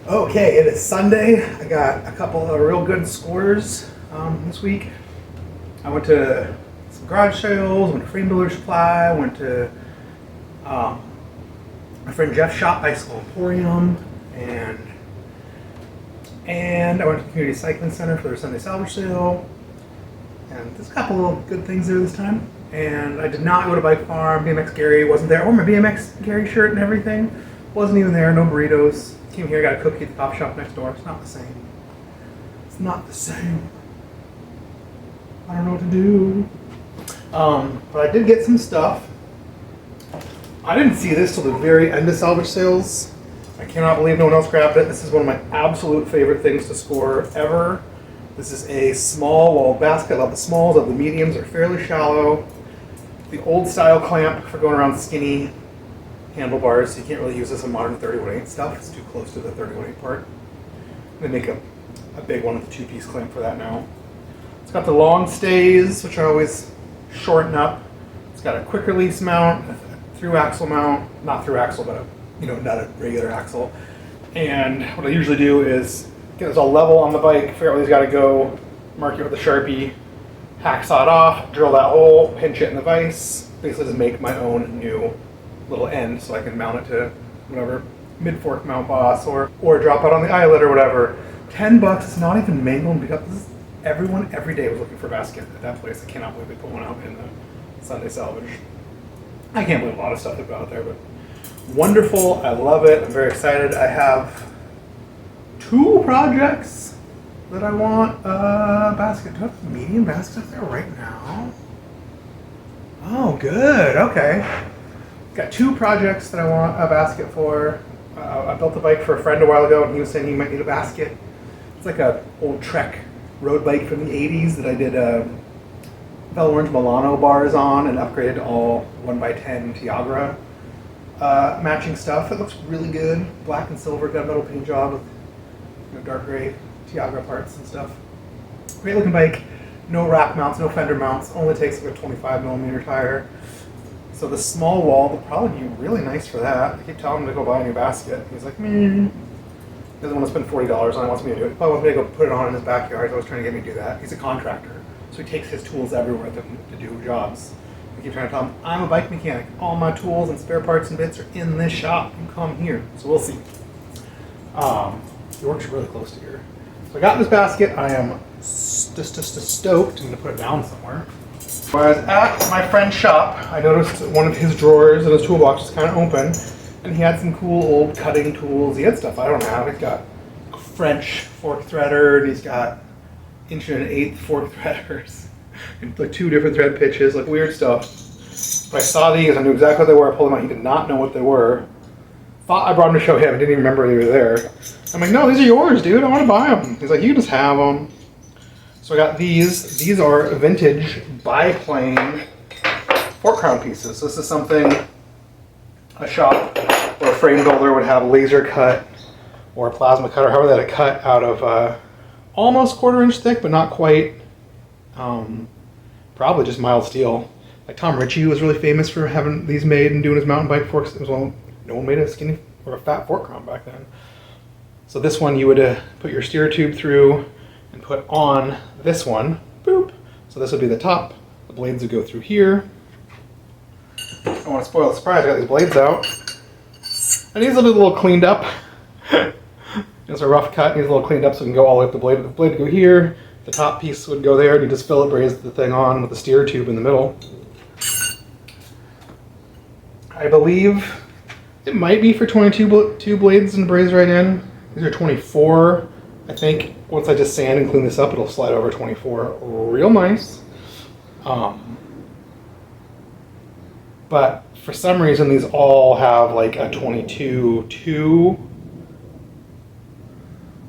Okay, it is Sunday. I got a couple of real good scores this week. I went to some garage sales, went to Frame Builder Supply, went to my friend Jeff's shop, Bicycle Emporium, and I went to the Community Cycling Center for their Sunday salvage sale. And there's a couple of good things there this time. And I did not go to Bike Farm. BMX Gary wasn't there. Oh, my BMX Gary shirt and everything wasn't even there. No burritos. Came here, got a cookie at the coffee shop next door. It's not the same. It's not the same. I don't know what to do. But I did get some stuff. I didn't see this till the very end of salvage sales. I cannot believe no one else grabbed it. This is one of my absolute favorite things to score ever. This is a small walled basket. I love the smalls, I love the mediums. They're fairly shallow. The old style clamp for going around skinny handlebars. So you can't really use this in modern 31/8 stuff. It's too close to the 31/8 part. They make a big one with a two-piece clamp for that now. It's got the long stays, which I always shorten up. It's got a quick release mount, a through axle mount, not through axle, but not a regular axle. And what I usually do is get this all level on the bike, figure out where he's got to go, mark it with a Sharpie, hacksaw it off, drill that hole, pinch it in the vise, basically just make my own new little end so I can mount it to whatever mid-fork mount boss or drop out on the eyelet or whatever. $10, it's not even manual and pickup. Everyone every day was looking for a basket at that place. I cannot believe they put one out in the Sunday salvage. I can't believe a lot of stuff they put out there, but wonderful. I love it. I'm very excited. I have 2 projects that I want a basket. Do I have a medium basket up there right now? Oh, good. Okay. Got 2 projects that I want a basket for. I built a bike for a friend a while ago, and he was saying he might need a basket. It's like a old Trek road bike from the 80s that I did Bell Orange Milano bars on and upgraded to all 1x10 Tiagra matching stuff. It looks really good. Black and silver, got a metal paint job with dark gray Tiagra parts and stuff. Great looking bike. No rack mounts, no fender mounts. Only takes like a 25mm tire. So the small wall would probably be really nice for that. I keep telling him to go buy a new basket. He's like, He doesn't want to spend $40 on it. He wants me to do it. He probably wants me to go put it on in his backyard. He's always trying to get me to do that. He's a contractor, so he takes his tools everywhere to do jobs. I keep trying to tell him, I'm a bike mechanic. All my tools and spare parts and bits are in this shop. You come here. So we'll see. He works really close to here. So I got this basket. I am just stoked. I'm going to put it down somewhere. When I was at my friend's shop, I noticed one of his drawers in his toolbox is kind of open, and he had some cool old cutting tools. He had stuff I don't have. He's got a French fork threader, and he's got 1.1/8" fork threaders, and like 2 different thread pitches, like weird stuff. But I saw these, I knew exactly what they were. I pulled them out. He did not know what they were. Thought I brought them to show him. I didn't even remember they were there. I'm like, no, these are yours, dude. I want to buy them. He's like, you can just have them. So I got these. These are vintage biplane fork crown pieces. So this is something a shop or a frame builder would have a laser cut or a plasma cutter, however they had it cut out of almost 1/4 inch thick, but not quite. Probably just mild steel. Like Tom Ritchie was really famous for having these made and doing his mountain bike forks as well. No one made a skinny or a fat fork crown back then. So this one you would put your steer tube through and put on this one. Boop. So this would be the top. The blades would go through here. I don't want to spoil the surprise. I got these blades out. And these will be a little cleaned up. It's a rough cut. Needs a little cleaned up so it can go all the way up the blade. The blade would go here. The top piece would go there, and you just fill it, braze the thing on with the steer tube in the middle. I believe it might be for 22 blades and braze right in. These are 24. I think once I just sand and clean this up, it'll slide over 24 real nice. But for some reason, these all have like a 22/2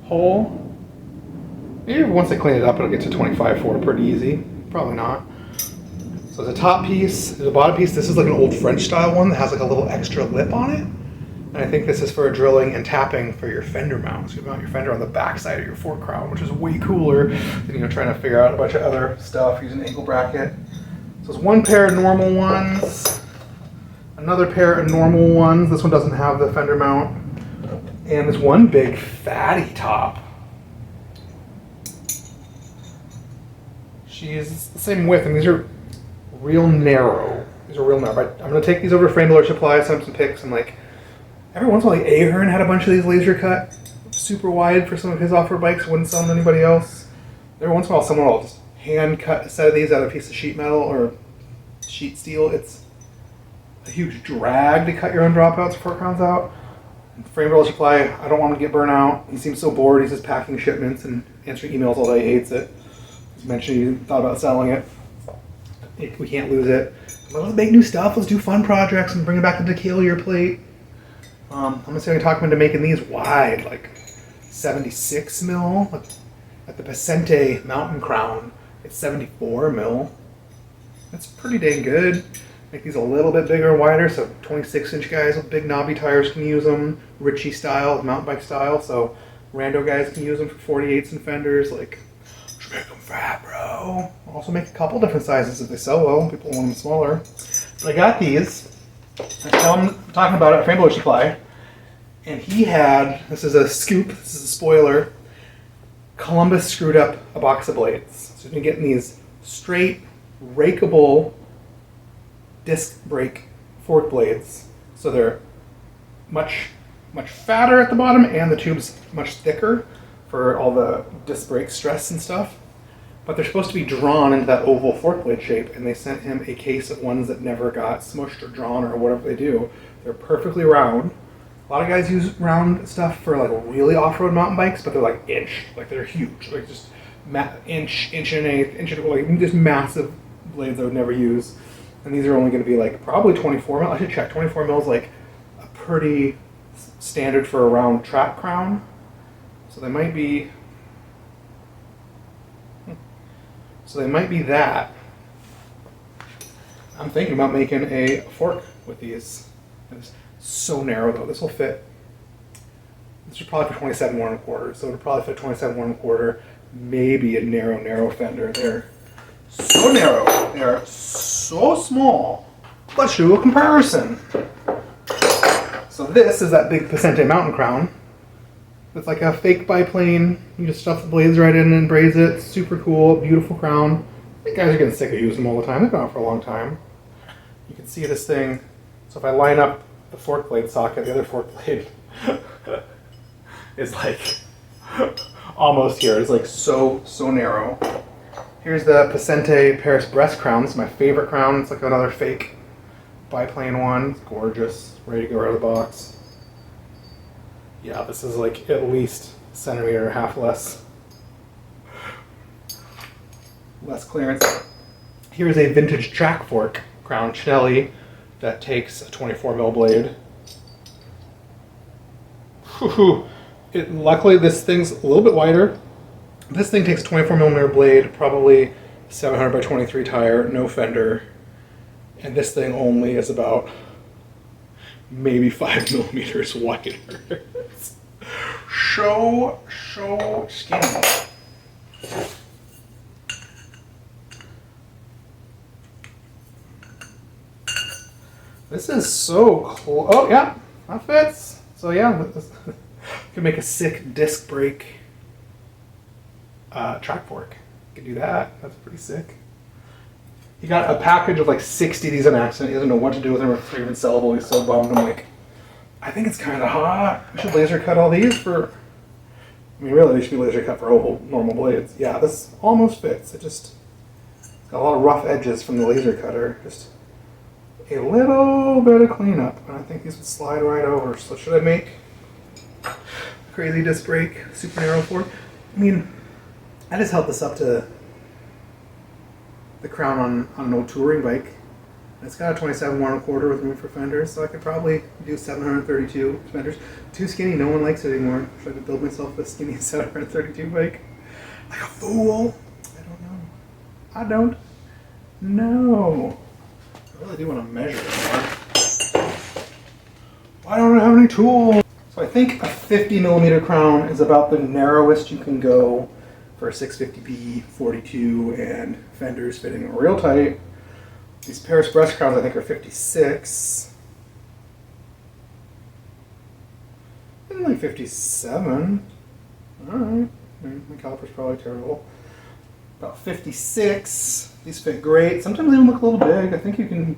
hole. Maybe once I clean it up, it'll get to 25/4 pretty easy. Probably not. So there's a top piece, there's a bottom piece. This is like an old French style one that has like a little extra lip on it. And I think this is for drilling and tapping for your fender mount. So you mount your fender on the back side of your fork crown, which is way cooler than trying to figure out a bunch of other stuff using an ankle bracket. So it's 1 pair of normal ones, another pair of normal ones. This one doesn't have the fender mount. And this one big fatty top. She's the same width, and these are real narrow. These are real narrow. I'm going to take these over to Frame Builder Supply, send some pics, and like every once in a while, like Ahern had a bunch of these laser cut, super wide for some of his off-road bikes, wouldn't sell them to anybody else. Every once in a while, someone will just hand cut a set of these out of a piece of sheet metal or sheet steel. It's a huge drag to cut your own dropouts before it comes out. And Frame Builder Supply, I don't want him to get burnt out. He seems so bored. He's just packing shipments and answering emails all day. He hates it. He's mentioned he thought about selling it. We can't lose it. But let's make new stuff. Let's do fun projects and bring it back to the Decalier plate. I'm gonna say I talk him into making these wide, like 76 mil. At the Pacente Mountain Crown, it's 74 mil. That's pretty dang good. Make these a little bit bigger and wider, so 26-inch guys with big knobby tires can use them. Ritchie style, mountain bike style, so rando guys can use them for 48s and fenders. Like, just make them fat, bro. Also make a couple different sizes if they sell well. People want them smaller. But I got these. I tell him, talking about it at Frame Builder Supply, and he had, this is a scoop, this is a spoiler, Columbus screwed up a box of blades. So you're getting these straight, rakeable disc brake fork blades. So they're much fatter at the bottom, and the tube's much thicker for all the disc brake stress and stuff. But they're supposed to be drawn into that oval fork blade shape, and they sent him a case of ones that never got smushed or drawn or whatever they do. They're perfectly round. A lot of guys use round stuff for like really off-road mountain bikes, but they're like like they're huge, like just inch and eighth, like just massive blades I would never use. And these are only going to be like probably 24 mil. I should check. 24 mil is like a pretty standard for a round track crown. So they might be. So they might be that. I'm thinking about making a fork with these. It's so narrow though. This will fit. This is probably for 27 1/4. So it'll probably fit 27 1/4. Maybe a narrow fender. They're so narrow. They are so small. Let's do a comparison. So this is that big Pacente Mountain Crown. It's like a fake biplane. You just stuff the blades right in and braze it. Super cool, beautiful crown. I think guys are getting sick of using them all the time. They've been out for a long time. You can see this thing. So if I line up the fork blade socket, the other fork blade is like almost here. It's like so narrow. Here's the Pacente Paris Brest crown. This is my favorite crown. It's like another fake biplane one. It's gorgeous. Ready to go out of the box. Yeah, this is like at least a centimeter and a half less clearance. Here's a vintage track fork crown Chinelli that takes a 24 mil blade. Luckily this thing's a little bit wider. This thing takes 24 millimeter blade, probably 700 by 23 tire, no fender. And this thing only is about maybe 5 millimeters wider. so skinny. This is so close. Oh yeah, that fits. So yeah, this could make a sick disc brake track fork. Could do that. That's pretty sick. He got a package of like 60 of these on accident. He doesn't know what to do with them, if they're even sellable. He's so bummed. I'm like, I think it's kind of hot. We should laser cut all these for. I mean, really, they should be laser cut for oval normal blades. Yeah, this almost fits. It's got a lot of rough edges from the laser cutter. Just a little bit of cleanup, and I think these would slide right over. So should I make crazy disc brake super narrow fork? I mean, I just held this up to the crown on an old touring bike. It's got a 27 1/4 with room for fenders, so I could probably do 732 fenders. Too skinny, no one likes it anymore. Should I could build myself a skinny 732 bike? Like a fool? I don't know. I really do want to measure it more. Why don't I have any tools? So I think a 50 millimeter crown is about the narrowest you can go for a 650p 42 and fenders fitting real tight. These Paris Brest crowns I think are 56. like 57. Alright. My caliper's probably terrible. About 56. These fit great. Sometimes they even look a little big. I think you can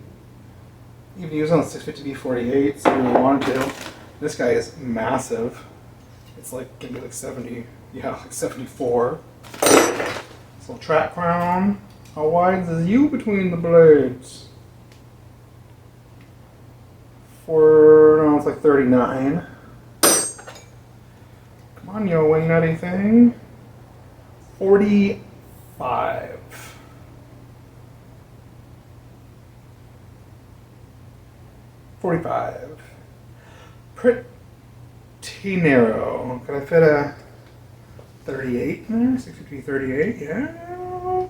even use on a 650B48 if you really wanted to. This guy is massive. It's like, gonna be like 70. Yeah, like 74. This little track crown. How wide is the U between the blades? No, it's like 39. Come on, yo, wing nutty thing. 45. 45. Pretty narrow. Could I fit a 38 in there? 650 38, yeah.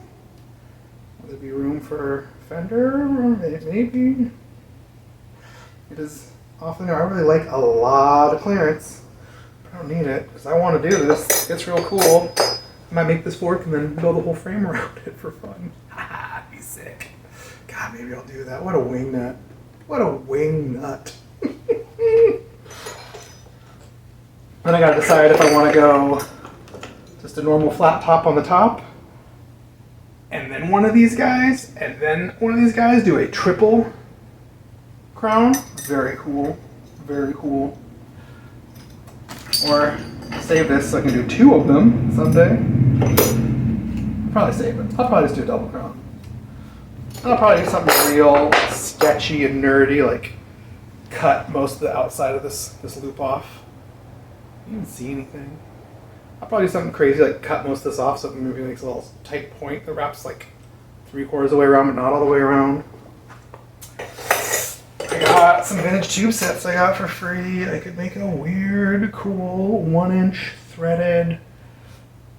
Would there be room for fender? Maybe. It is often there. I really like a lot of clearance. I don't need it because I want to do this. It's real cool. I might make this fork and then build a whole frame around it for fun. Haha, be sick. God, maybe I'll do that. What a wing nut. What a wing nut. Then I gotta decide if I want to go just a normal flat top on the top, and then one of these guys, and then one of these guys do a triple crown. Very cool. Very cool. Or save this so I can do two of them someday. I'll probably save it. I'll probably just do a double crown. I'll probably do something real sketchy and nerdy, like cut most of the outside of this loop off. You can see anything. I'll probably do something crazy, like cut most of this off so it maybe makes a little tight point that wraps like 3/4 of the way around, but not all the way around. I got some vintage tube sets I got for free. I could make a weird, cool 1-inch threaded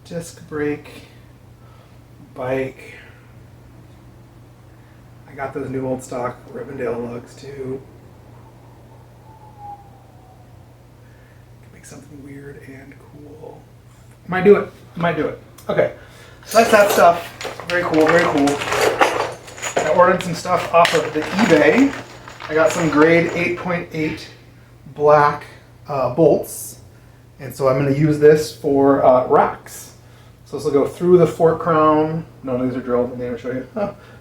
disc brake bike. I got those new old stock Rivendell lugs too. Could make something weird and cool. Might do it. Might do it. Okay, so that's that stuff. Very cool. Very cool. I ordered some stuff off of the eBay. I got some grade 8.8 black bolts, and so I'm going to use this for racks. So this will go through the fork crown. None of these are drilled. I'm going to show you.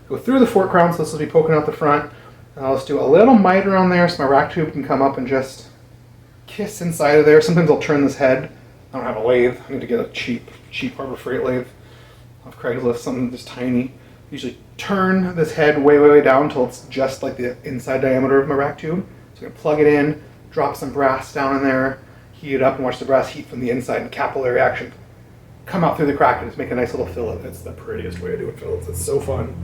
Go through the fork crown, so this will be poking out the front. And I'll just do a little mite around there so my rack tube can come up and just kiss inside of there. Sometimes I'll turn this head. I don't have a lathe. I need to get a cheap Harbor Freight lathe off Craigslist, something just tiny. Usually turn this head way down until it's just like the inside diameter of my rack tube. So I'm gonna plug it in, drop some brass down in there, heat it up, and watch the brass heat from the inside and capillary action come out through the crack and just make a nice little fillet. That's the prettiest way to do it, fillets. It's so fun.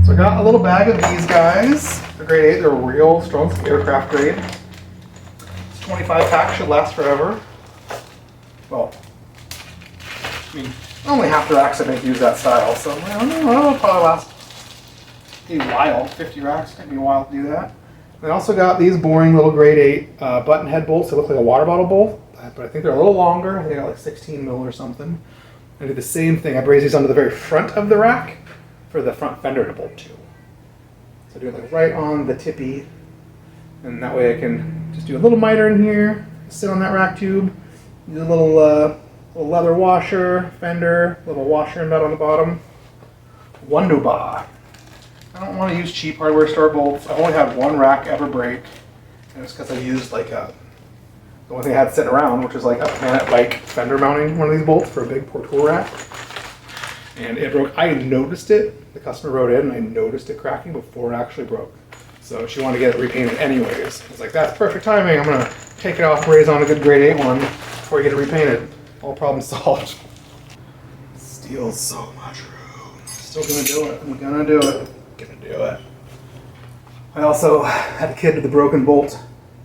So I got a little bag of these guys. They're grade 8. They're real strong, aircraft grade. It's 25 pack, should last forever. Well, I mean, only half the racks I make use that style, so I don't know, it'll probably last a while. 50 racks, take me a while to do that. I also got these boring little grade 8 button head bolts that look like a water bottle bolt, but I think they're a little longer. I think they got like 16 mil or something. I do the same thing. I braze these onto the very front of the rack for the front fender to bolt to. So I do it like right on the tippy, and that way I can just do a little miter in here, sit on that rack tube, use a little leather washer, fender, little washer and nut on the bottom. Wonderbar. I don't want to use cheap hardware store bolts. I only had one rack ever break, and it's because I used like the only thing I had sitting around, which was like a Planet Bike fender mounting one of these bolts for a big Portour rack. And it broke. I noticed it. The customer wrote in, and I noticed it cracking before it actually broke. So she wanted to get it repainted anyways. I was like, that's perfect timing. I'm going to take it off, braze on a good grade 8 one before I get it repainted. All problem solved. Steals so much room. Still gonna do it. I'm gonna do it. Gonna do it. I also had a kid with a broken bolt,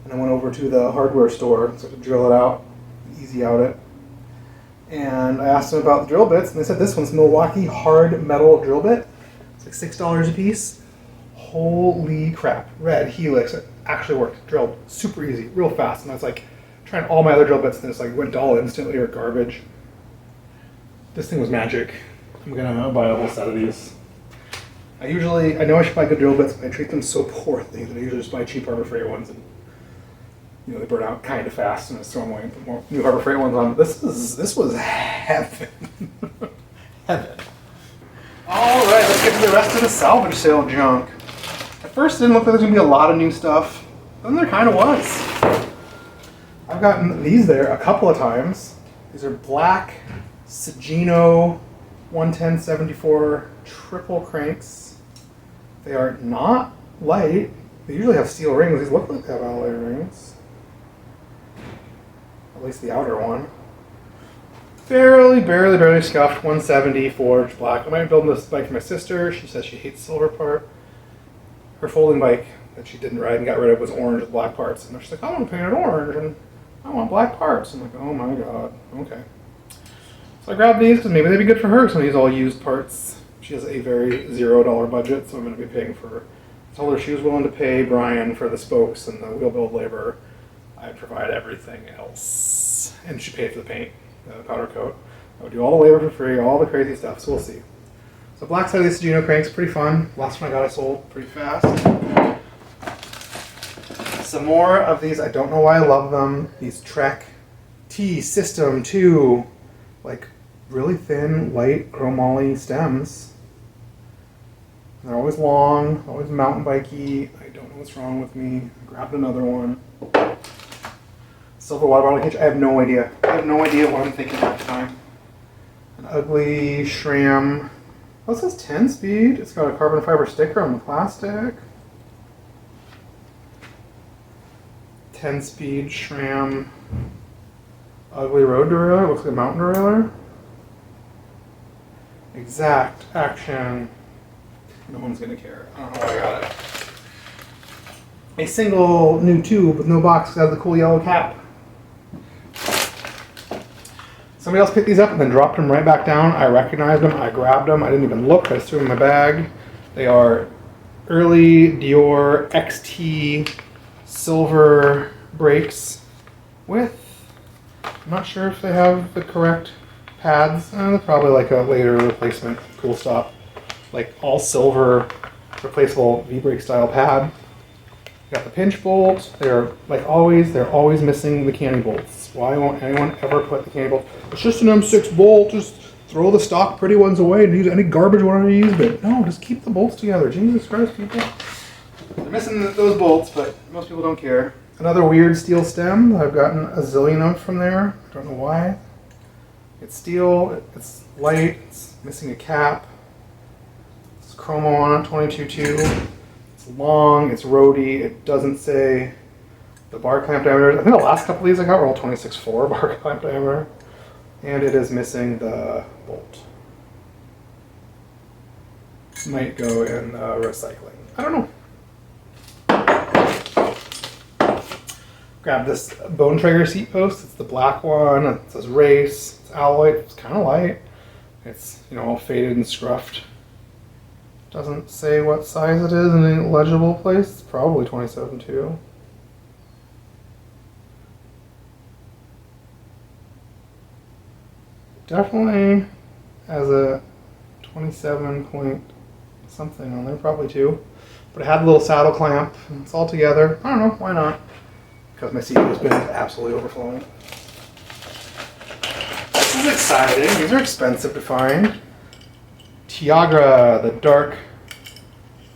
and I went over to the hardware store so I could drill it out, easy out it. And I asked them about the drill bits, and they said this one's Milwaukee hard metal drill bit. It's like $6 a piece. Holy crap! Red Helix. It actually worked. Drilled super easy, real fast, and I was like trying all my other drill bits, and it's like went dull instantly or garbage. This thing was magic. I'm gonna buy a whole set of these. I know I should buy good drill bits, but I treat them so poorly that I usually just buy cheap Harbor Freight ones and you know, they burn out kind of fast, and I just throw them away and put more new Harbor Freight ones on. This was heaven. Heaven. All right, let's get to the rest of the salvage sale junk. At first, it didn't look like there was gonna be a lot of new stuff, but then there kind of was. I've gotten these there a couple of times. These are black Sagino 110/74 triple cranks. They are not light. They usually have steel rings. These look like they have alloy rings. At least the outer one. Barely scuffed. 170 forged black. I might be building this bike for my sister. She says she hates silver part. Her folding bike that she didn't ride and got rid of was orange with black parts. And she's like, I want to paint it orange and I want black parts. I'm like, oh my god. Okay. So I grabbed these because maybe they'd be good for her. Some of these all used parts. She has a very $0 budget, so I'm going to be paying for. I told her she was willing to pay Brian for the spokes and the wheel build labor. I'd provide everything else. And she paid for the paint, the powder coat. I would do all the labor for free, all the crazy stuff, so we'll see. So black side of these Sagino cranks, pretty fun. Last one I got I sold pretty fast. Some more of these, I don't know why I love them. These Trek T System 2, like really thin, light chromoly stems. They're always long, always mountain bikey. I don't know what's wrong with me. I grabbed another one. Silver water bottle hitch. I have no idea. I have no idea what I'm thinking half the time. An ugly SRAM. Oh, it says 10 speed. It's got a carbon fiber sticker on the plastic. 10 speed SRAM. Ugly road derailleur. Looks like a mountain derailleur. Exact action. No one's gonna care. I don't know why I got it. A single new tube with no box that has the cool yellow cap. Somebody else picked these up and then dropped them right back down. I recognized them. I grabbed them. I didn't even look. I just threw them in my bag. They are early Dior XT silver brakes with, I'm not sure if they have the correct pads. They're probably like a later replacement Cool Stop. Like all silver replaceable V-brake style pad. Got the pinch bolt. They're like always, they're always missing the canny bolts. Why won't anyone ever put the canny bolt? It's just an M6 bolt. Just throw the stock pretty ones away and use any garbage one to use. But no, just keep the bolts together. Jesus Christ, people. They're missing those bolts, but most people don't care. Another weird steel stem. I've gotten a zillion of from there. I don't know why. It's steel. It's light. It's missing a cap. It's chromo on it, 22.2. It's long. It's roady. It doesn't say the bar clamp diameter. I think the last couple of these I got were all 26.4 bar clamp diameter. And it is missing the bolt. Might go in recycling. I don't know. Grab this Bone Traeger seat post. It's the black one. It says race. It's alloy. It's kind of light. It's, you know, all faded and scruffed. Doesn't say what size it is in any legible place. It's probably 27.2. Definitely has a 27 point something on there, probably 2. But it had a little saddle clamp. It's all together. I don't know, why not? Because my seat has been absolutely overflowing. This is exciting. These are expensive to find. Tiagra, the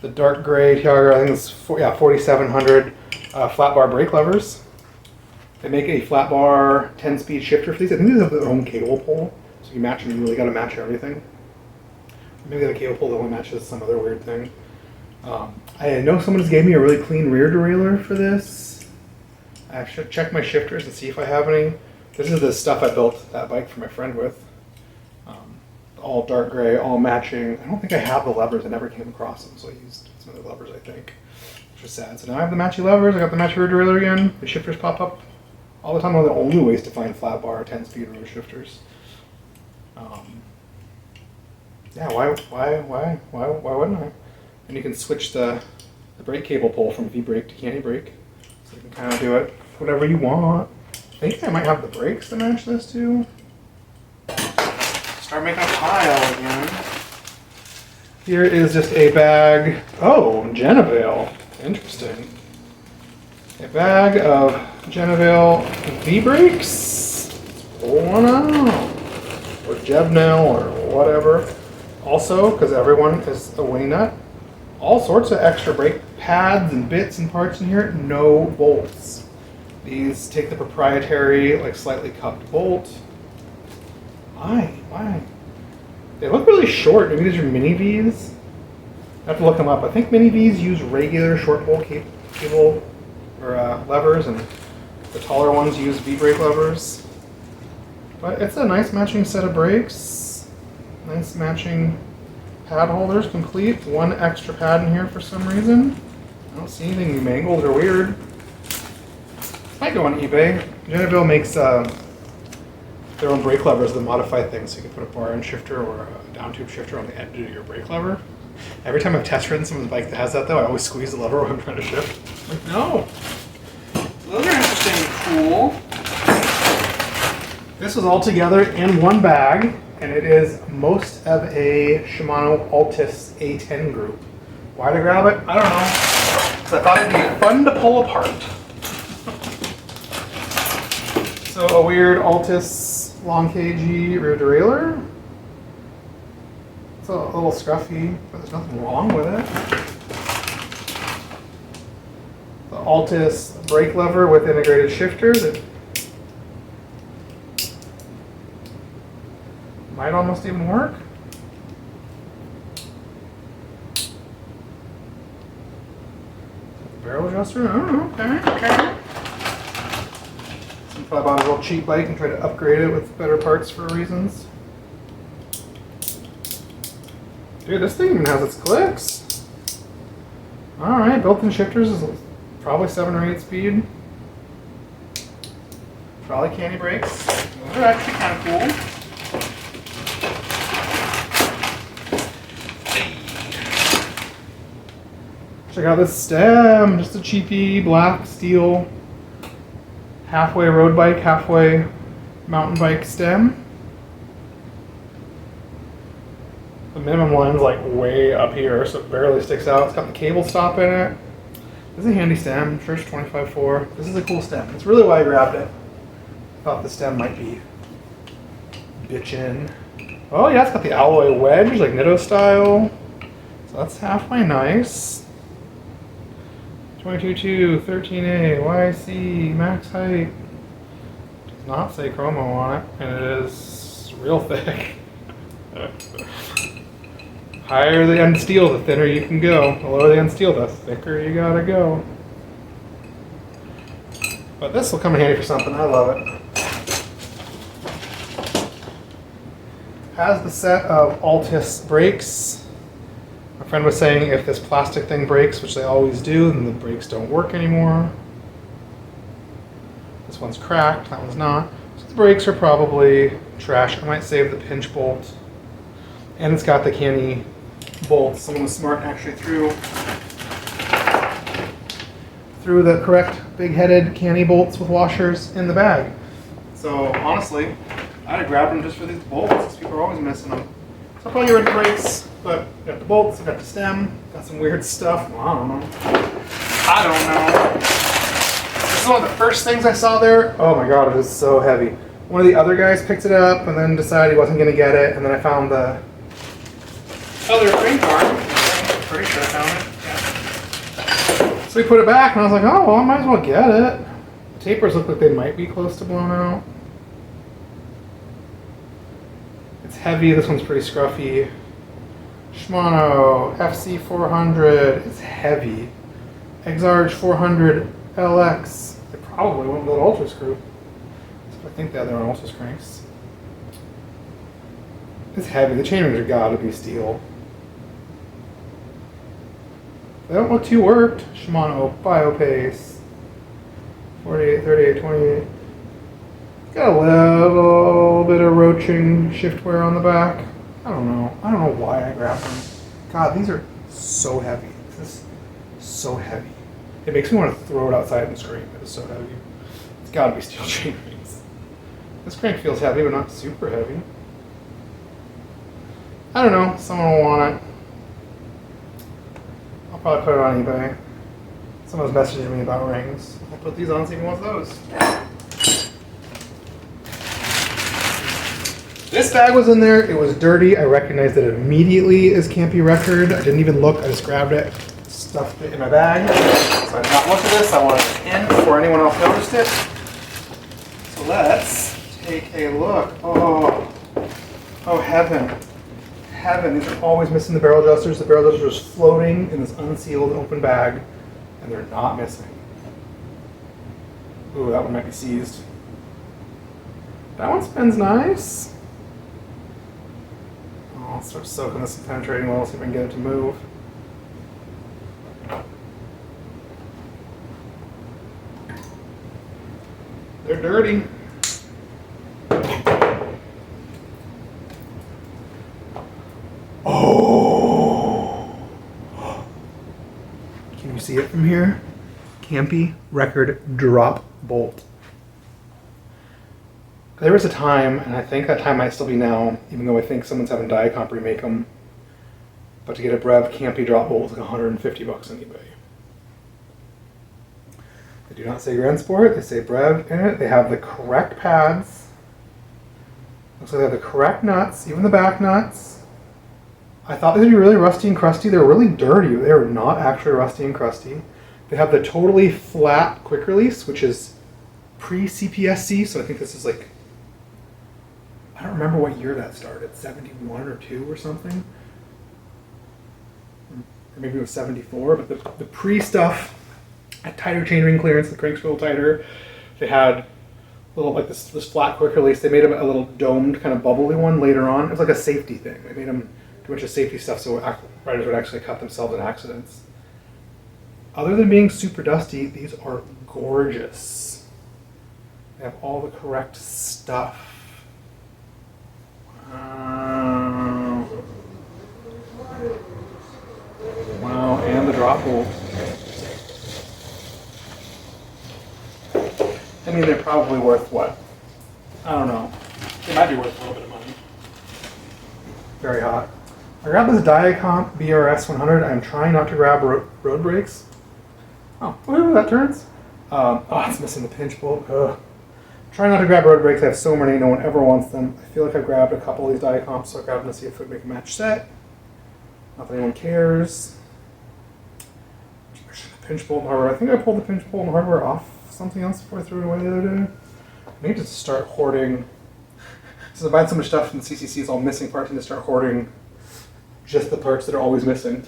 dark gray Tiagra. I think it's 4,700 flat bar brake levers. They make a flat bar 10-speed shifter for these. I think these have their own cable pull, so you match them. You really got to match everything. Maybe the cable pull that only matches some other weird thing. I know someone just gave me a really clean rear derailleur for this. I should check my shifters and see if I have any. This is the stuff I built that bike for my friend with. All dark gray, all matching. I don't think I have the levers. I never came across them, so I used some of the levers, I think, which is sad. So now I have the matchy levers. I got the matchy rear derailleur again. The shifters pop up all the time. One of the only ways to find flat bar 10-speed rear shifters. Yeah, why wouldn't I? And you can switch the brake cable pull from V-brake to canny brake, so you can kind of do it whatever you want. I think I might have the brakes to match this too. Start making a pile again. Here is just a bag. Oh, Genevale. Interesting. A bag of Geneville V-brakes. Pull one out. Or Jebnell or whatever. Also, because everyone is a wing nut, all sorts of extra brake pads and bits and parts in here, no bolts. These take the proprietary, like slightly cupped bolt. Why? They look really short. Maybe these are mini V's. I have to look them up. I think mini V's use regular short hole cable or levers, and the taller ones use V-brake levers. But it's a nice matching set of brakes. Nice matching pad holders, complete. One extra pad in here for some reason. I don't see anything mangled or weird. Might go on eBay. Geneville makes their own brake levers, the modified things, so you can put a bar end shifter or a down tube shifter on the end of your brake lever. Every time I've test ridden someone's bike that has that though, I always squeeze the lever while I'm trying to shift. Like, no. Those are interesting and cool. This was all together in one bag, and it is most of a Shimano Altis A10 group. Why to grab it? I don't know. Because I thought it'd be fun to pull apart. So a weird Altis long KG rear derailleur. It's a little scruffy, but there's nothing wrong with it. The Altis brake lever with integrated shifter that might almost even work. Barrel adjuster? Oh, okay. So I bought a little cheap bike and tried to upgrade it with better parts for reasons. Dude, this thing even has its clicks. Alright, built-in shifters is probably 7 or 8 speed. Probably candy brakes. Those are actually kind of cool. Check out this stem, just a cheapy black steel, halfway road bike, halfway mountain bike stem. The minimum line's like way up here, so it barely sticks out. It's got the cable stop in it. This is a handy stem, I'm sure it's 25.4. This is a cool stem. That's really why I grabbed it. Thought the stem might be bitchin'. Oh yeah, it's got the alloy wedge, like Nitto style. So that's halfway nice. 22.2, 13A, YC, max height. Does not say chromo on it, and it is real thick. Higher the end steel, the thinner you can go. The lower the end steel, the thicker you gotta go. But this will come in handy for something, I love it. Has the set of Altis brakes. My friend was saying if this plastic thing breaks, which they always do, then the brakes don't work anymore. This one's cracked, that one's not. So the brakes are probably trash. I might save the pinch bolt. And it's got the canny bolts. Someone was smart and actually threw the correct big-headed canny bolts with washers in the bag. So honestly, I'd have grabbed them just for these bolts, because people are always missing them. So I'll probably get rid of the brakes, but got the bolts, got the stem, got some weird stuff. Well, I don't know. This is one of the first things I saw there. Oh my god, it is so heavy. One of the other guys picked it up and then decided he wasn't going to get it, and then I found the other crank arm. I'm pretty sure I found it. Yeah. So we put it back, and I was like, oh, well, I might as well get it. The tapers look like they might be close to blown out. It's heavy. This one's pretty scruffy. Shimano FC400. It's heavy. Exarch 400 LX. They probably went with the Ultra screw. I think the other one also cranks. It's heavy. The chain rings are gotta be steel. They don't look too worked. Shimano Biopace. 48, 38, 28. Got a little bit of roaching shift wear on the back. I don't know. I don't know why I grabbed them. God, these are so heavy. This is so heavy. It makes me want to throw it outside and scream. It is so heavy. It's gotta be steel chain rings. This crank feels heavy, but not super heavy. I don't know. Someone will want it. I'll probably put it on eBay. Someone's messaging me about rings. I'll put these on and see if he wants those. This bag was in there. It was dirty. I recognized it immediately as Campy Record. I didn't even look. I just grabbed it, stuffed it in my bag. So I did not look at this. I wanted it in before anyone else noticed it. So let's take a look. Oh, heaven. Heaven. These are always missing the barrel adjusters. The barrel adjusters are just floating in this unsealed open bag, and they're not missing. Ooh, that one might be seized. That one spins nice. I'll start soaking this in penetrating oil, see if I can get it to move. They're dirty. Oh! Can you see it from here? Campy Record drop bolt. There was a time, and I think that time might still be now, even though I think someone's having Diacomp remake them, but to get a Brev Campy drop bolt is like $150 on eBay. They do not say Grand Sport, they say Brev in it. They have the correct pads. Looks like they have the correct nuts, even the back nuts. I thought these would be really rusty and crusty. They're really dirty. They are not actually rusty and crusty. They have the totally flat quick release, which is pre-CPSC, so I think this is like, I don't remember what year that started, 71 or 2 or something. Or maybe it was 74, but the pre-stuff had tighter chainring clearance, the cranks were a little tighter. They had little, like this flat quick release. They made a little domed kind of bubbly one later on. It was like a safety thing. They made them do a bunch of safety stuff so riders would actually cut themselves in accidents. Other than being super dusty, these are gorgeous. They have all the correct stuff. Wow, and the drop bolt. I mean, they're probably worth what? I don't know. They might be worth a little bit of money. Very hot. I grabbed this Diacomp BRS 100. I'm trying not to grab road brakes. Oh, look that turns. It's missing the pinch bolt. Ugh. Try not to grab road brakes. I have so many. No one ever wants them. I feel like I've grabbed a couple of these Diacomps, so I grabbed them to see if we make a match set. Not that anyone cares. The pinch bolt and hardware. I think I pulled the pinch bolt and hardware off something else before I threw it away the other day. I need to start hoarding. Since I buy so much stuff from the CCC, it's all missing parts. I need to start hoarding just the parts that are always missing.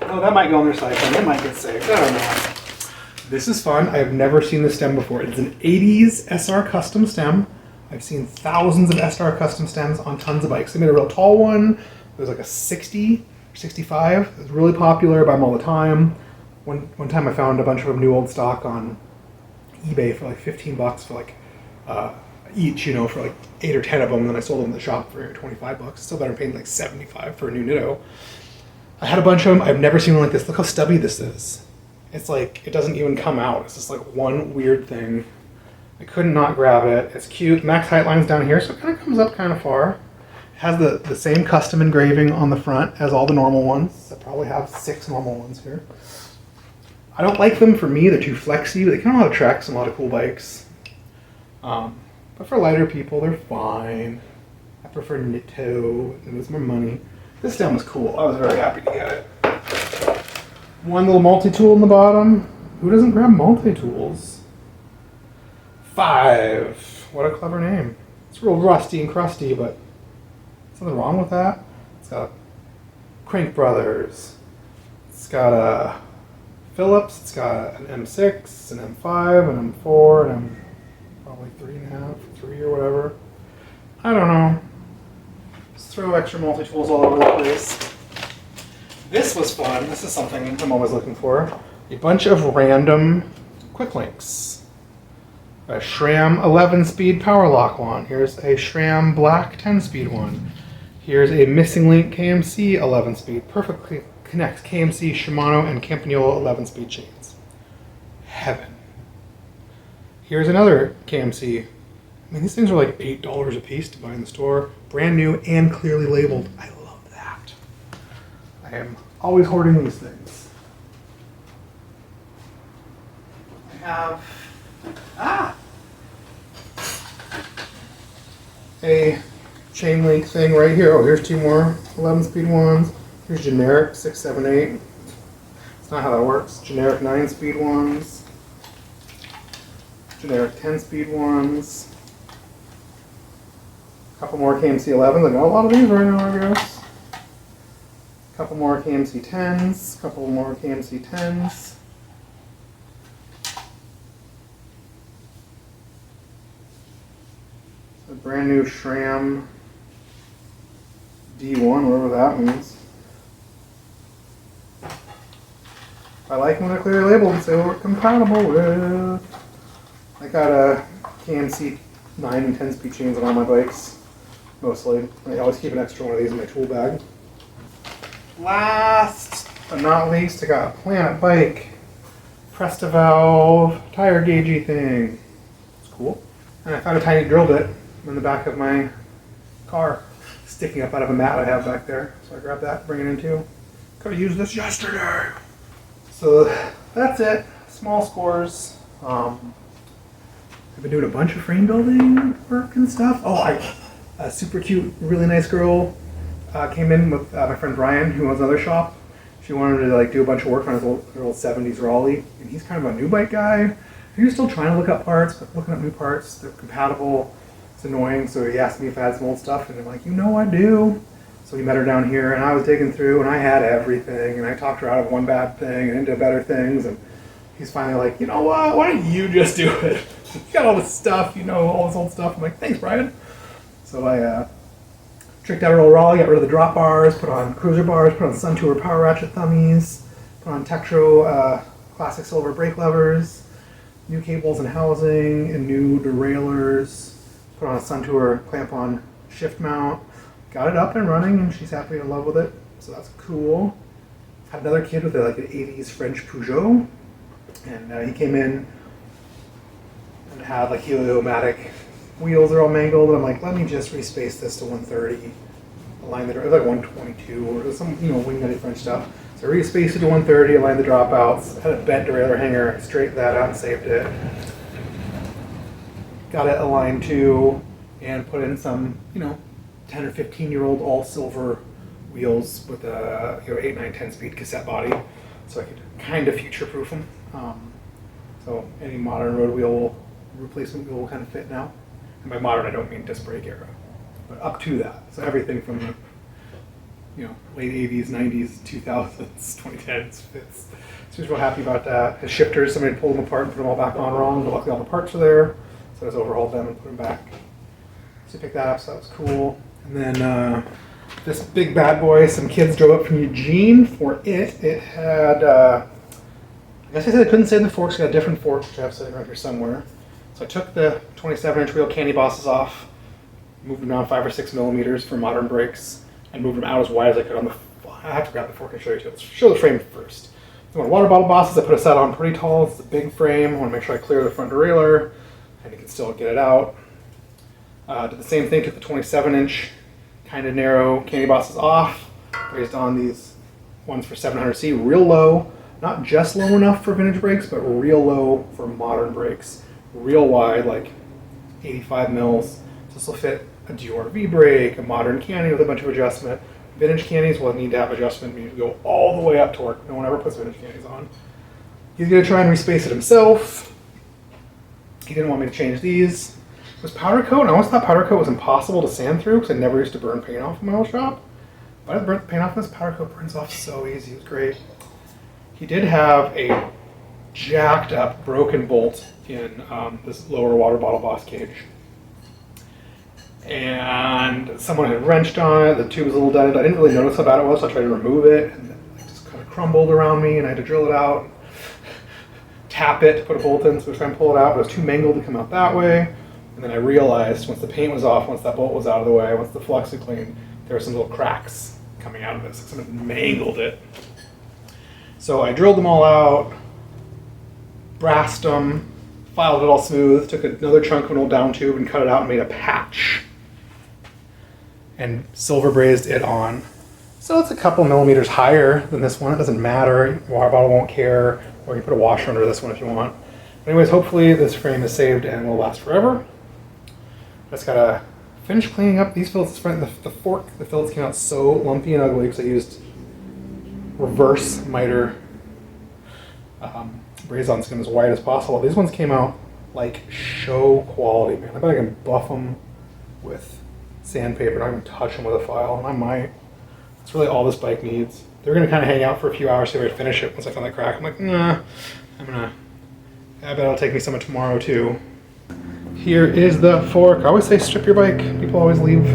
Oh, that might go on their side. That might get saved. I don't know. This is fun. I have never seen this stem before. It's an 80s SR custom stem. I've seen thousands of SR custom stems on tons of bikes. They made a real tall one. It was like a 60 or 65. It was really popular. I buy them all the time. One time I found a bunch of them new old stock on eBay for like $15 for like each, you know, for like 8 or 10 of them. And then I sold them in the shop for $25. Still better than paying like $75 for a new Nitto. I had a bunch of them. I've never seen one like this. Look how stubby this is. It's like, it doesn't even come out. It's just like one weird thing. I couldn't not grab it. It's cute. Max height line's down here, so it kind of comes up kind of far. It has the same custom engraving on the front as all the normal ones. I probably have 6 normal ones here. I don't like them for me. They're too flexy, but they can on a lot of tracks and a lot of cool bikes. But for lighter people, they're fine. I prefer Nitto. It was more money. This stem was cool. I was very happy to get it. One little multi-tool in the bottom. Who doesn't grab multi-tools? 5. What a clever name. It's real rusty and crusty, but something wrong with that. It's got Crank Brothers. It's got a Phillips. It's got an M6, an M5, an M4, and probably 3.5, 3 or whatever. I don't know. Just throw extra multi-tools all over the place. This was fun. This is something I'm always looking for. A bunch of random quick links. A SRAM 11-speed power lock one. Here's a SRAM black 10-speed one. Here's a missing link KMC 11-speed. Perfectly connects KMC, Shimano, and Campagnolo 11-speed chains. Heaven. Here's another KMC. I mean, these things are like $8 a piece to buy in the store. Brand new and clearly labeled. I love that. I am always hoarding these things. have a chain link thing right here. Oh, here's two more 11-speed ones. Here's generic 6, 7, 8. That's not how that works. Generic 9-speed ones. Generic 10-speed ones. A couple more KMC 11s. I got a lot of these right now, I guess. A couple more KMC 10s. A couple more KMC 10s. A brand new SRAM D1, whatever that means. I like when they're clearly labeled and say what we're compatible with. I got a KMC 9 and 10 speed chains on all my bikes, mostly. I always keep an extra one of these in my tool bag. Last but not least, I got a Planet Bike Presta-Valve tire gaugey thing. It's cool. And I found a tiny drill bit in the back of my car, sticking up out of a mat I have back there. So I grabbed that, bring it in too. Could have used this yesterday. So that's it. Small scores. I've been doing a bunch of frame building work and stuff. Oh, a super cute, really nice girl came in with my friend Brian, who owns another shop. She wanted to do a bunch of work on her old 70s Raleigh, and he's kind of a new bike guy. He was still trying to look up parts, but looking up new parts, they're compatible. It's annoying, so he asked me if I had some old stuff, and I'm like, you know I do. So we met her down here, and I was digging through, and I had everything, and I talked her out of one bad thing and into better things, and he's finally like, you know what, why don't you just do it? You got all this stuff, all this old stuff. I'm like, thanks, Brian. So I tricked out her old Raleigh, got rid of the drop bars, put on cruiser bars, put on Suntour power ratchet thummies, put on Tektro classic silver brake levers, new cables and housing, and new derailleurs, put on a Suntour clamp-on shift mount, got it up and running, and she's happy in love with it, so that's cool. Had another kid with an 80s French Peugeot, and he came in and had Heliomatic wheels are all mangled, and I'm like, let me just respace this to 130, align the, it was like 122 or some wing-nutty French stuff. So I respaced it to 130, aligned the dropouts, had a bent derailleur hanger, straightened that out and saved it. Got it aligned too, and put in some 10 or 15-year-old all silver wheels with a 8, 9, 10 speed cassette body, so I could kind of future-proof them. So any modern road wheel replacement wheel will kind of fit now. And by modern, I don't mean disc brake era, but up to that. So everything from the late 80s, 90s, 2000s, 2010s fits. So he's real happy about that. His shifters, somebody pulled them apart and put them all back on wrong, but luckily all the parts are there. So I just overhauled them and put them back. So picked that up, so that was cool. And then this big bad boy, some kids drove up from Eugene for it. It had, I guess I said I couldn't save the forks, got a different fork, which I have sitting around here somewhere. So I took the 27-inch wheel candy bosses off, moved them down 5 or 6 millimeters for modern brakes, and moved them out as wide as I could on the, I have to grab the fork and show you too. Let's show the frame first. So on water bottle bosses, I put a set on pretty tall. It's a big frame. I want to make sure I clear the front derailleur, and you can still get it out. Did the same thing, took the 27-inch kind of narrow candy bosses off, raised on these ones for 700C, real low, not just low enough for vintage brakes, but real low for modern brakes. Real wide, like 85 mils. So this will fit a Dior V-brake, a modern canny with a bunch of adjustment. Vintage cannies will need to have adjustment. You need to go all the way up torque. No one ever puts vintage cannies on. He's going to try and respace it himself. He didn't want me to change these. It was powder coat, and I always thought powder coat was impossible to sand through because I never used to burn paint off in my old shop. But I burnt the paint off, this powder coat burns off so easy. It was great. He did have a jacked up broken bolt in this lower water bottle boss cage, and someone had wrenched on it. The tube was a little dented. I didn't really notice how bad it was, so I tried to remove it, and it just kind of crumbled around me, and I had to drill it out, tap it to put a bolt in, so I was trying to pull it out, but it was too mangled to come out that way. And then I realized once the paint was off, once that bolt was out of the way, once the flux had cleaned, there were some little cracks coming out of this. Someone mangled it. So I drilled them all out, brassed them, filed it all smooth, took another chunk of an old down tube and cut it out and made a patch. And silver brazed it on. So it's a couple millimeters higher than this one. It doesn't matter. Water bottle won't care. Or you put a washer under this one if you want. Anyways, hopefully this frame is saved and will last forever. Just gotta finish cleaning up these fillets. The fork, the fillets came out so lumpy and ugly because I used reverse miter braze-on skin as wide as possible. These ones came out like show quality, man. I bet I can buff them with sandpaper, not even touch them with a file, and I might. That's really all this bike needs. They're gonna kind of hang out for a few hours, see if I finish it. Once I find that crack, I'm like, nah, I bet it'll take me some tomorrow too. Here is the fork. I always say strip your bike. People always leave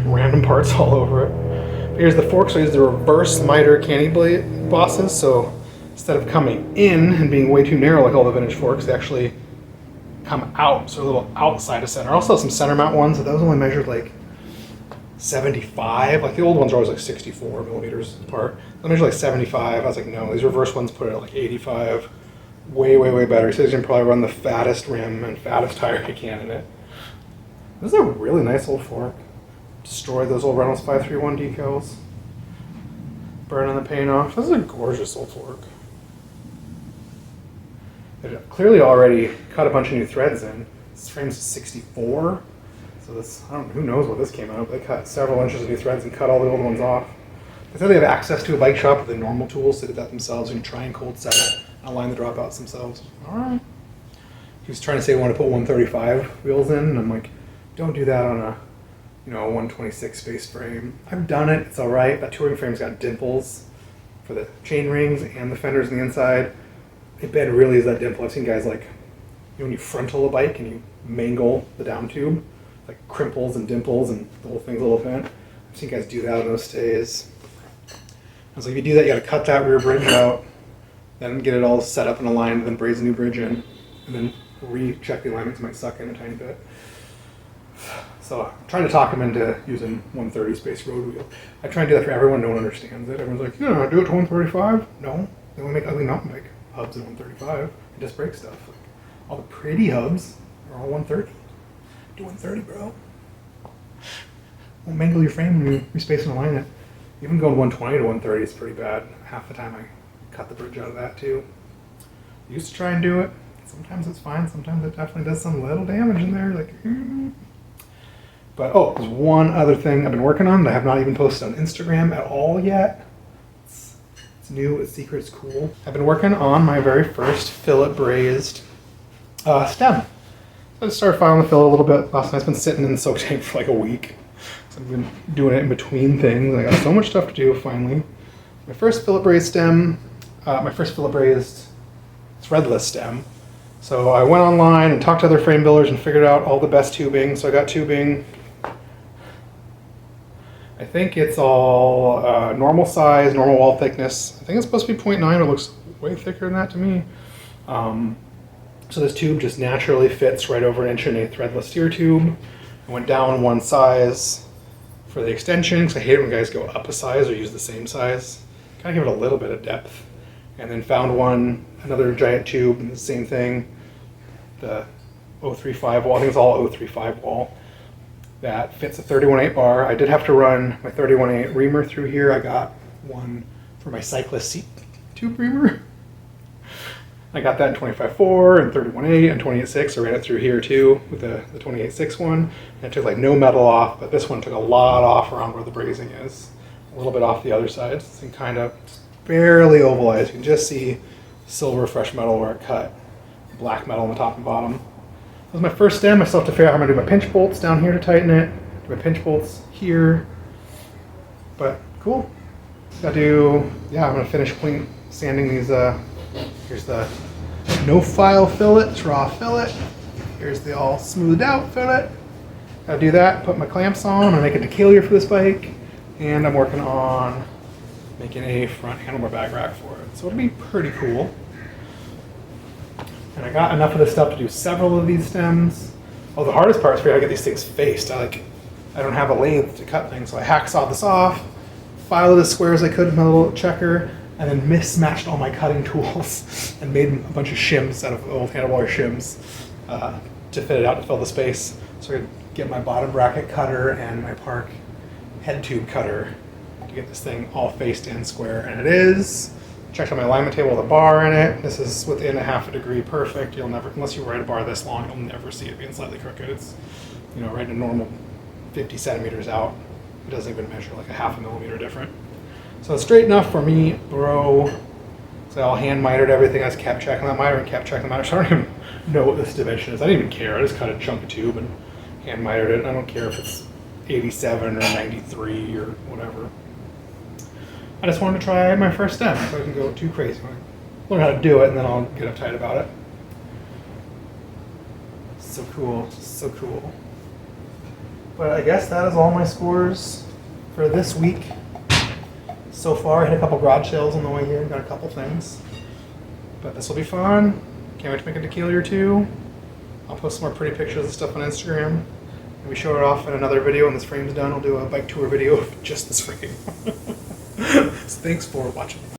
random parts all over it. But here's the fork, so I use the reverse miter candy blade bosses, so instead of coming in and being way too narrow like all the vintage forks, they actually come out, so a little outside of center. I also have some center mount ones, but those only measured like 75. Like the old ones are always like 64 millimeters apart. They measure like 75. I was like, no, these reverse ones put it at like 85. Way better. So you can probably run the fattest rim and fattest tire you can in it. This is a really nice old fork. Destroyed those old Reynolds 531 decals. Burning the paint off. This is a gorgeous old fork. It clearly already cut a bunch of new threads in. This frame's 64. So this, who knows what this came out. They cut several inches of new threads and cut all the old ones off. They said they have access to a bike shop with the normal tools. They did that themselves. You can try and cold set it. Align the dropouts themselves. Alright. He was trying to say we want to put 135 wheels in, and I'm like, don't do that on a 126 space frame. I've done it, it's alright. That touring frame's got dimples for the chain rings and the fenders on the inside. It bed really is that dimple. I've seen guys like, when you frontal a bike and you mangle the down tube, like crimples and dimples and the whole thing's a little bent. I've seen guys do that on those stays. I was like, if you do that, you gotta cut that rear bridge out, then get it all set up and aligned, then braze a new bridge in, and then recheck the alignments. Might suck in a tiny bit. So I'm trying to talk him into using 130 space road wheel. I try and do that for everyone. No one understands it. Everyone's like, yeah, do it to 135. No, they only make ugly mountain bike hubs in 135 and just break stuff. Like, all the pretty hubs are all 130. Do 130, bro. Won't mangle your frame when you respace and align it. Even going 120 to 130 is pretty bad. Half the time I cut the bridge out of that too. Used to try and do it. Sometimes it's fine. Sometimes it definitely does some little damage in there. Like, But there's one other thing I've been working on that I have not even posted on Instagram at all yet. It's new, it's secret, it's cool. I've been working on my very first fillet brazed stem. So I just started filing the fillet a little bit last night. It's been sitting in the soak tank for like a week. So I've been doing it in between things. I got so much stuff to do finally. My first fillet brazed stem, my first fillet brazed threadless stem. So I went online and talked to other frame builders and figured out all the best tubing. So I got tubing. I think it's all normal size, normal wall thickness. I think it's supposed to be 0.9. It looks way thicker than that to me. So this tube just naturally fits right over an inch in a threadless steer tube. I went down one size for the extension because I hate it when guys go up a size or use the same size. Kind of give it a little bit of depth. And then found another giant tube, the same thing. The 035 wall, I think it's all 035 wall. That fits a 31/8 bar. I did have to run my 31/8 reamer through here. I got one for my cyclist seat tube reamer. I got that in 25/4 and 31/8 and 28/6. I ran it through here too with the 28/6 one. And it took like no metal off, but this one took a lot off around where the brazing is. A little bit off the other side. So you can kind of barely ovalize. You can just see silver fresh metal where it cut. Black metal on the top and bottom. That was my first stem. I still have to figure out how I'm gonna do my pinch bolts down here to tighten it. Do my pinch bolts here. But cool. I'm gonna finish sanding these. Here's the no file fillet, it's raw fillet. Here's the all smoothed out fillet. Gotta do that, put my clamps on, I make a decalier for this bike, and I'm working on making a front handlebar bag rack for it. So it'll be pretty cool. And I got enough of this stuff to do several of these stems. Oh, the hardest part is figuring out how to get these things faced. I don't have a lathe to cut things, so I hacksawed this off, filed it as square as I could with my little checker, and then mismatched all my cutting tools and made a bunch of shims out of old handlebar shims to fit it out to fill the space. So I could get my bottom bracket cutter and my Park head tube cutter to get this thing all faced and square, and it is. Checked on my alignment table with a bar in it. This is within a half a degree perfect. You'll never, unless you ride a bar this long, you'll never see it being slightly crooked. It's, you know, right in a normal 50 centimeters out. It doesn't even measure like a half a millimeter different. So it's straight enough for me, bro. So I hand mitered everything. I just kept checking that miter and kept checking the miter. So I don't even know what this dimension is. I didn't even care. I just cut a chunk of tube and hand mitered it. I don't care if it's 87 or 93 or whatever. I just wanted to try my first stem so I can go too crazy. Learn how to do it and then I'll get uptight about it. So cool, so cool. But I guess that is all my scores for this week. So far, I hit a couple garage sales on the way here, got a couple things. But this will be fun. Can't wait to make a tequila or two. I'll post some more pretty pictures and stuff on Instagram. Maybe show it off in another video when this frame's done. I'll do a bike tour video of just this frame. So thanks for watching.